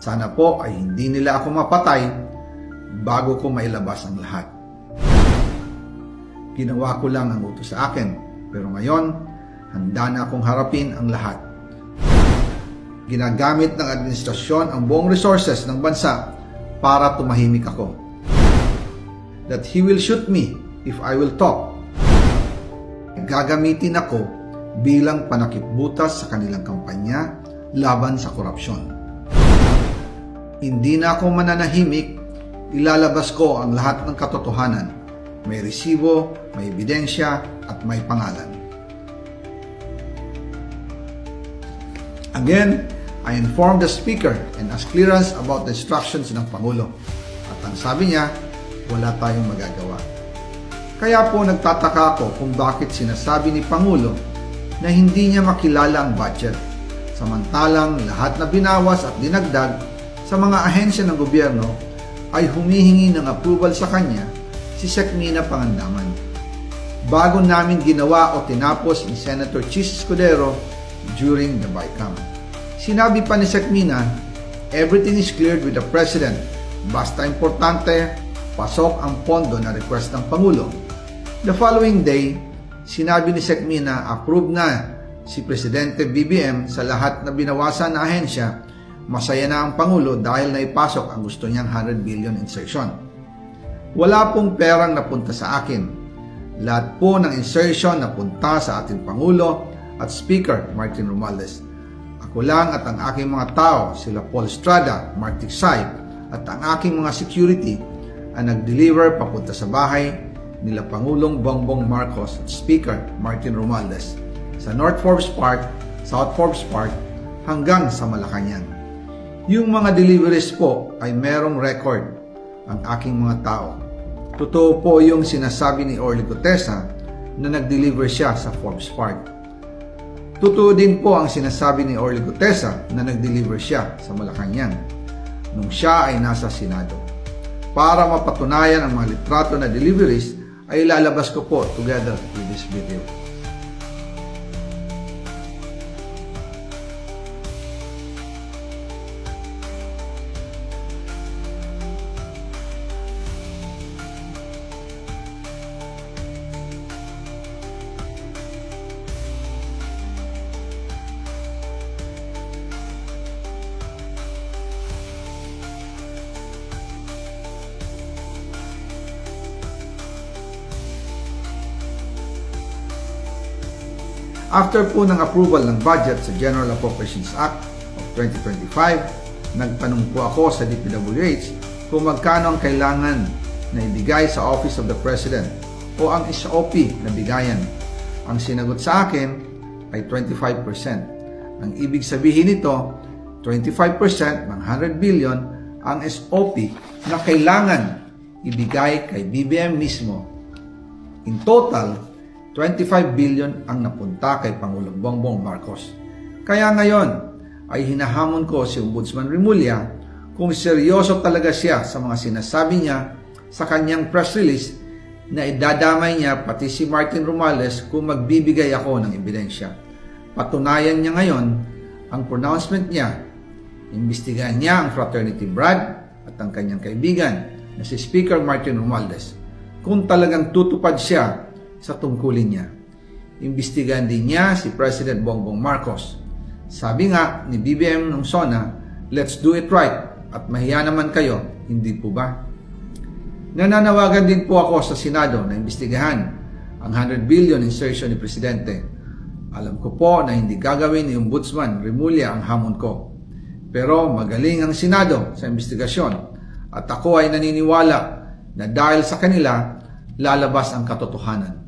Sana po ay hindi nila ako mapatay bago ko mailabas ang lahat. Ginawa ko lang ang utos sa akin, pero ngayon, handa na akong harapin ang lahat. Ginagamit ng administrasyon ang buong resources ng bansa para tumahimik ako. That he will shoot me if I will talk. Gagamitin ako bilang panakipbutas sa kanilang kampanya laban sa korupsyon. Hindi na ako mananahimik, ilalabas ko ang lahat ng katotohanan. May resibo, may ebidensya, at may pangalan. Again, I informed the Speaker and asked clearance about the instructions ng Pangulo. At ang sabi niya, wala tayong magagawa. Kaya po nagtataka ako kung bakit sinasabi ni Pangulo na hindi niya makilala ang budget. Samantalang lahat na binawas at dinagdag sa mga ahensya ng gobyerno ay humihingi ng approval sa kanya si Sec. Mina Pangandaman. Bago namin ginawa o tinapos ni Senator Chis Escudero during the BICAM. Sinabi pa ni Sec. Mina, everything is cleared with the President. Basta importante, pasok ang pondo na request ng Pangulo. The following day, sinabi ni Sec. Mina, approve na si Presidente BBM sa lahat na binawasan na ahensya. Masaya na ang Pangulo dahil naipasok ang gusto niyang 100 billion insertion. Wala pong perang napunta sa akin. Lahat po ng insertion napunta sa ating Pangulo at Speaker Martin Romualdez. Ako lang at ang aking mga tao, sila Paul Estrada, Mark Tiksay, at ang aking mga security ang nag-deliver papunta sa bahay nila Pangulong Bongbong Marcos at Speaker Martin Romualdez sa North Forbes Park, South Forbes Park, hanggang sa Malacanang. Yung mga deliveries po ay merong record ang aking mga tao. Totoo po yung sinasabi ni Orly Gutesa na nag-deliver siya sa Forbes Park. Totoo din po ang sinasabi ni Orly Gutesa na nag-deliver siya sa Malacanang nung siya ay nasa Senado. Para mapatunayan ang mga litrato na deliveries ay ilalabas ko po together with this video. After po ng approval ng budget sa General Appropriations Act of 2025, nagtanong po ako sa DPWH kung magkano ang kailangan na ibigay sa Office of the President o ang SOP na bigayan. Ang sinagot sa akin ay 25%. Ang ibig sabihin nito, 25% ng 100 billion ang SOP na kailangan ibigay kay BBM mismo. In total, 25 billion ang napunta kay Pangulong Bongbong Marcos. Kaya ngayon ay hinahamon ko si Ombudsman Remulla kung seryoso talaga siya sa mga sinasabi niya sa kanyang press release na idadamay niya pati si Martin Romualdez kung magbibigay ako ng ebidensya. Patunayan niya ngayon ang pronouncement niya. Imbestigahan niya ang fraternity Brad at ang kanyang kaibigan na si Speaker Martin Romualdez kung talagang tutupad siya sa tungkulin niya. Imbestigahan din niya si President Bongbong Marcos. Sabi nga ni BBM ng SONA, let's do it right at mahiya naman kayo, hindi po ba? Nananawagan din po ako sa Senado na imbestigahan ang 100 billion insertion ni Presidente. Alam ko po na hindi gagawin ni Ombudsman Remulla ang hamon ko. Pero magaling ang Senado sa imbestigasyon at ako ay naniniwala na dahil sa kanila, lalabas ang katotohanan.